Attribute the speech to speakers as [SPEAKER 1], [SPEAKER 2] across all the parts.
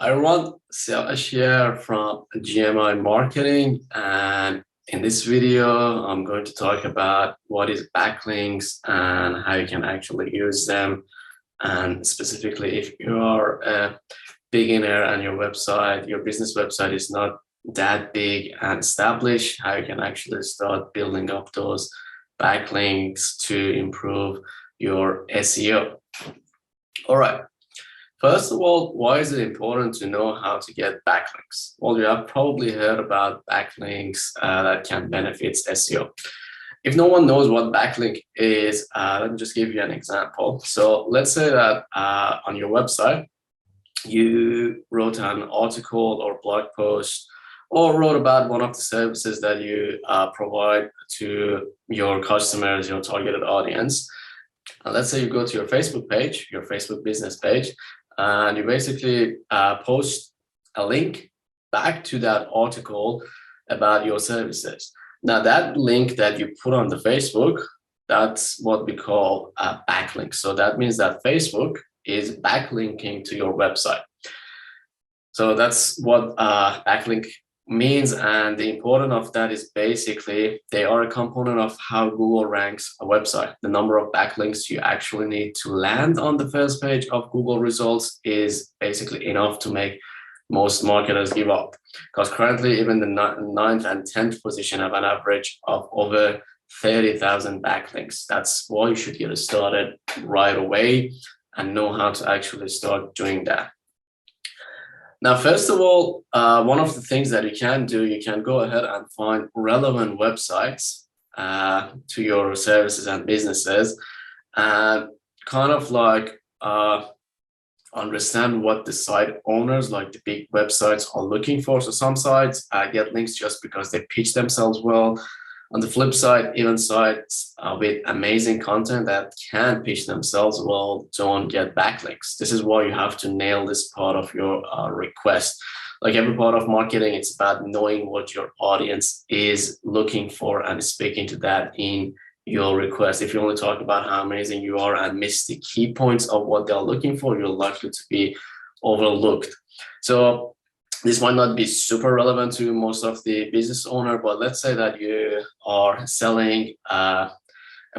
[SPEAKER 1] I run Share from GMI Marketing, and in this video, I'm going to talk about what is backlinks and how you can actually use them. And specifically, if you are a beginner and your business website is not that big and established, how you can actually start building up those backlinks to improve your SEO. All right. First of all, why is it important to know how to get backlinks? Well, you have probably heard about backlinks that can benefit SEO. If no one knows what backlink is, let me just give you an example. So let's say that on your website, you wrote an article or blog post or wrote about one of the services that you provide to your customers, your targeted audience. And let's say you go to your Facebook page, your Facebook business page, and you basically post a link back to that article about your services. Now, that link that you put on the Facebook, that's what we call a backlink. So that means that Facebook is backlinking to your website. So that's what backlink means, and the importance of that is basically they are a component of how Google ranks a website. The number of backlinks you actually need to land on the first page of Google results is basically enough to make most marketers give up, because currently even the 9th and 10th position have an average of over 30,000 backlinks. That's why you should get started right away and know how to actually start doing that. Now, first of all, one of the things that you can do, you can go ahead and find relevant websites to your services and businesses, and kind of like understand what the site owners, like the big websites, are looking for. So some sites get links just because they pitch themselves well. On the flip side, even sites with amazing content that can pitch themselves well don't get backlinks. This is why you have to nail this part of your request. Like every part of marketing, it's about knowing what your audience is looking for and speaking to that in your request. If you only talk about how amazing you are and miss the key points of what they're looking for, you're likely to be overlooked. So this might not be super relevant to most of the business owner, but let's say that you are selling a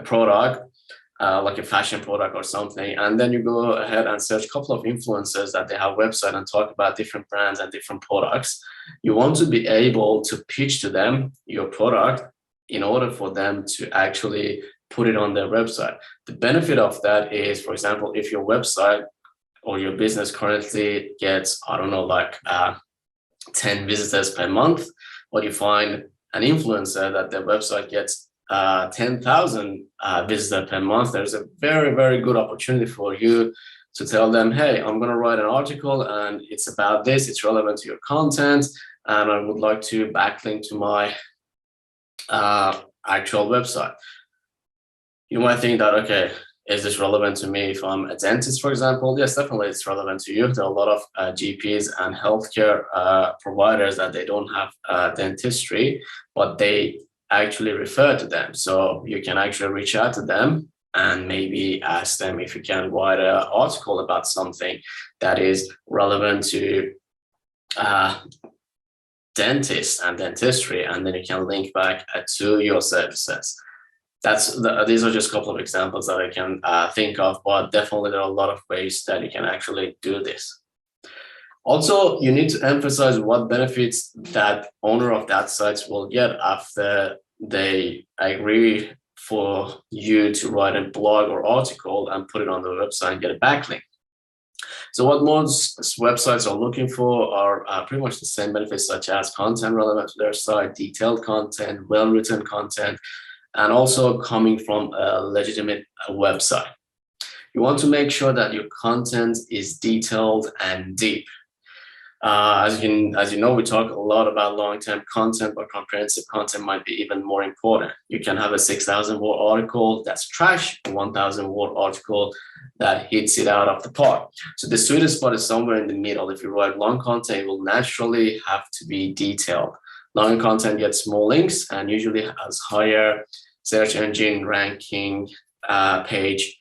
[SPEAKER 1] product, like a fashion product or something, and then you go ahead and search a couple of influencers that they have website and talk about different brands and different products. You want to be able to pitch to them your product in order for them to actually put it on their website. The benefit of that is, for example, if your website or your business currently gets, I don't know, like 10 visitors per month, but you find an influencer that their website gets 10,000 visitors per month, there's a very, very good opportunity for you to tell them, hey, I'm going to write an article and it's about this, it's relevant to your content, and I would like to backlink to my actual website. You might think that, okay, is this relevant to me if I'm a dentist, for example? Yes, definitely it's relevant to you. There are a lot of GPs and healthcare providers that they don't have dentistry, but they actually refer to them. So you can actually reach out to them and maybe ask them if you can write an article about something that is relevant to dentists and dentistry, and then you can link back to your services. These are just a couple of examples that I can think of, but definitely there are a lot of ways that you can actually do this. Also, you need to emphasize what benefits that owner of that site will get after they agree for you to write a blog or article and put it on the website and get a backlink. So what most websites are looking for are pretty much the same benefits, such as content relevant to their site, detailed content, well-written content, and also coming from a legitimate website. You want to make sure that your content is detailed and deep. As you know, we talk a lot about long-term content, but comprehensive content might be even more important. You can have a 6,000-word article that's trash, a 1,000-word article that hits it out of the park. So the sweetest spot is somewhere in the middle. If you write long content, it will naturally have to be detailed. Long content gets more links and usually has higher search engine ranking page.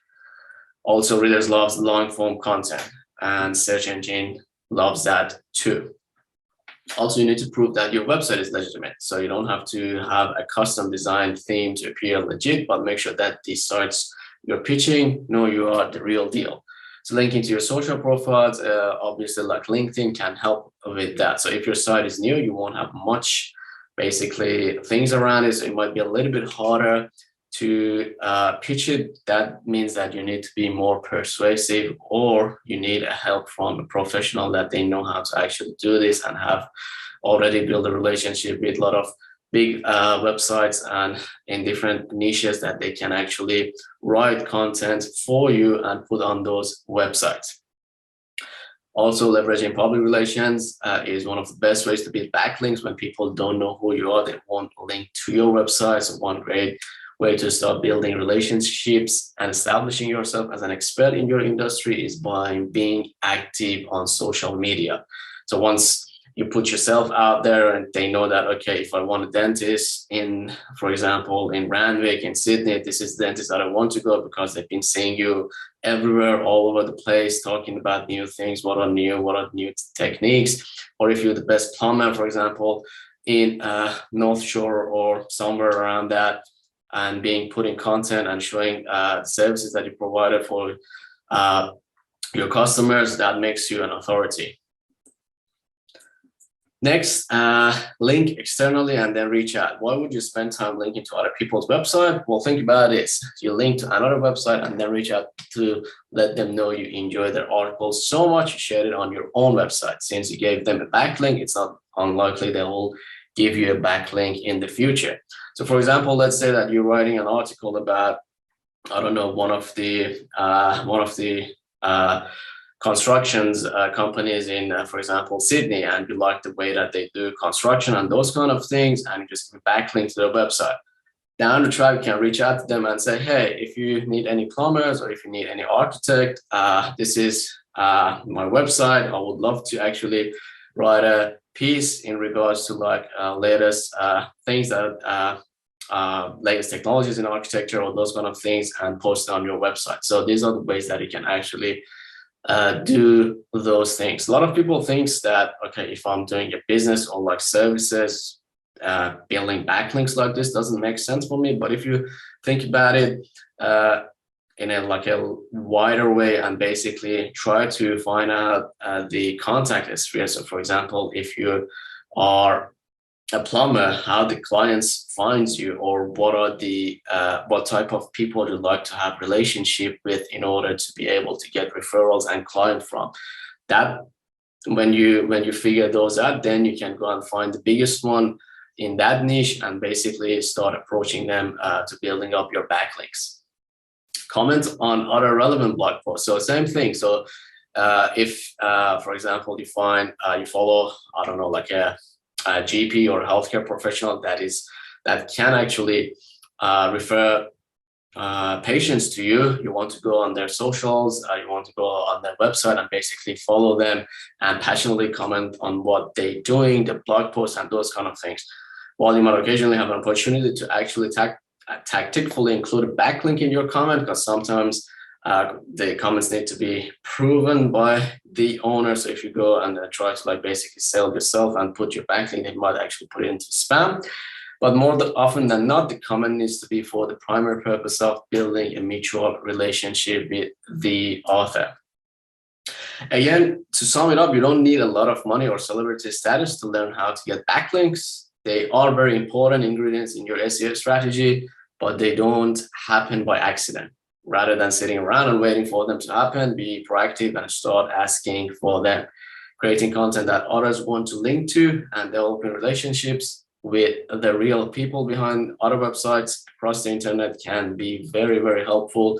[SPEAKER 1] Also, readers love long form content, and search engine loves that too. Also, you need to prove that your website is legitimate. So you don't have to have a custom designed theme to appear legit, but make sure that the sites you're pitching know you are the real deal. So linking to your social profiles, obviously like LinkedIn can help with that. So if your site is new, you won't have much basically things around it. So it might be a little bit harder to pitch it. That means that you need to be more persuasive, or you need a help from a professional that they know how to actually do this and have already built a relationship with a lot of big websites and in different niches that they can actually write content for you and put on those websites. Also, leveraging public relations is one of the best ways to build backlinks. When people don't know who you are, they won't link to your website. So one great way to start building relationships and establishing yourself as an expert in your industry is by being active on social media. So once you put yourself out there and they know that, okay, if I want a dentist in, for example, in Randwick, in Sydney, this is the dentist that I want to go because they've been seeing you everywhere, all over the place, talking about new things, what are new techniques. Or if you're the best plumber, for example, in North Shore or somewhere around that, and putting content and showing services that you provided for your customers, that makes you an authority. Next, link externally and then reach out. Why would you spend time linking to other people's website? Well, think about this. You link to another website and then reach out to let them know you enjoy their articles so much you share it on your own website. Since you gave them a backlink, it's not unlikely they will give you a backlink in the future. So for example, let's say that you're writing an article about, I don't know, one of the constructions companies in, for example, Sydney, and you like the way that they do construction and those kind of things, and you just backlink to their website. Down the track, you can reach out to them and say, hey, if you need any plumbers or if you need any architect, this is my website. I would love to actually write a piece in regards to like latest things that latest technologies in architecture or those kind of things, and post it on your website. So these are the ways that you can actually do those things. A lot of people think that, okay, if I'm doing a business or like services, building backlinks like this doesn't make sense for me. But if you think about it in a wider way and basically try to find out the contact history. So for example, if you are a plumber, how the clients finds you, or what are the what type of people you like to have relationship with in order to be able to get referrals and client from that. When you figure those out, then you can go and find the biggest one in that niche and basically start approaching them to building up your backlinks. Comment on other relevant blog posts. So same thing. So if for example you follow, I don't know, like a GP or a healthcare professional that can actually refer patients to you, you want to go on their socials, you want to go on their website and basically follow them and passionately comment on what they're doing, the blog posts and those kind of things. While you might occasionally have an opportunity to actually tactfully include a backlink in your comment, because sometimes the comments need to be proven by the owner. So if you go and try to basically sell yourself and put your backlink, they might actually put it into spam. But more often than not, the comment needs to be for the primary purpose of building a mutual relationship with the author. Again, to sum it up, you don't need a lot of money or celebrity status to learn how to get backlinks. They are very important ingredients in your SEO strategy, but they don't happen by accident. Rather than sitting around and waiting for them to happen, be proactive and start asking for them. Creating content that others want to link to and developing relationships with the real people behind other websites across the internet can be very, very helpful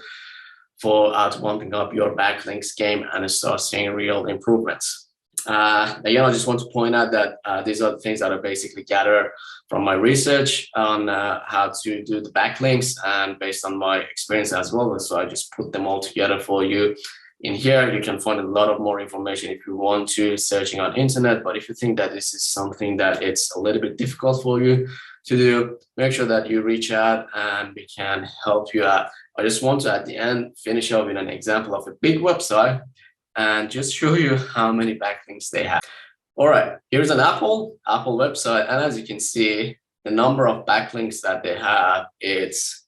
[SPEAKER 1] for bumping up your backlinks game and start seeing real improvements. Again, I just want to point out that these are the things that are basically gathered from my research on how to do the backlinks and based on my experience as well. So I just put them all together for you. In here, you can find a lot of more information if you want to, searching on internet. But if you think that this is something that it's a little bit difficult for you to do, make sure that you reach out and we can help you out. I just want to, at the end, finish up with an example of a big website and just show you how many backlinks they have. All right, here's an Apple website, and as you can see, the number of backlinks that they have, it's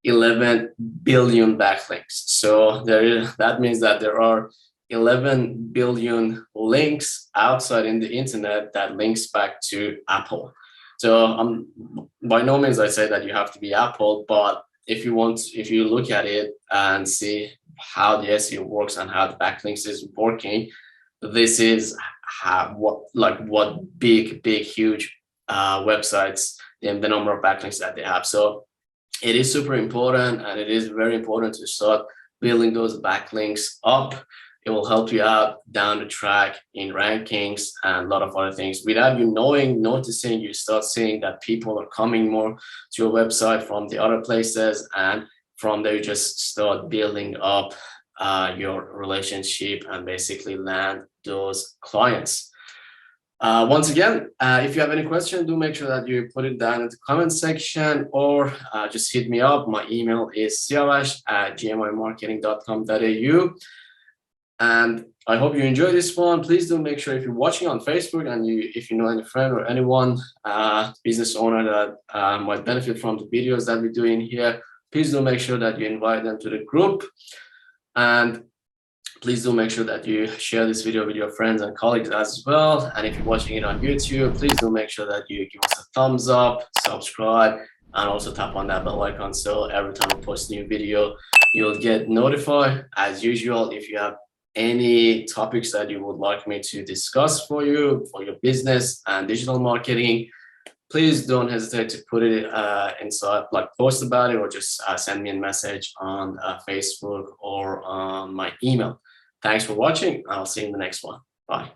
[SPEAKER 1] 11 billion backlinks. So that means that there are 11 billion links outside in the internet that links back to Apple. So by no means I say that you have to be Apple, but if you look at it and see how the SEO works and how the backlinks is working, this is what big, huge websites and the number of backlinks that they have. So it is super important, and it is very important to start building those backlinks up. It will help you out down the track in rankings and a lot of other things. Without you noticing, you start seeing that people are coming more to your website from the other places, and from there you just start building up your relationship and basically land those clients. Once again, if you have any question, do make sure that you put it down in the comment section, or just hit me up. My email is siavash@gmimarketing.com.au. And I hope you enjoy this one. Please do make sure, if you're watching on Facebook and if you know any friend or anyone, business owner that might benefit from the videos that we're doing here, please do make sure that you invite them to the group. And please do make sure that you share this video with your friends and colleagues as well. And if you're watching it on YouTube, please do make sure that you give us a thumbs up, subscribe, and also tap on that bell icon, so every time I post a new video, you'll get notified. As usual, if you have any topics that you would like me to discuss for you, for your business and digital marketing, please don't hesitate to put it inside, post about it, or just send me a message on Facebook or on my email. Thanks for watching. I'll see you in the next one. Bye.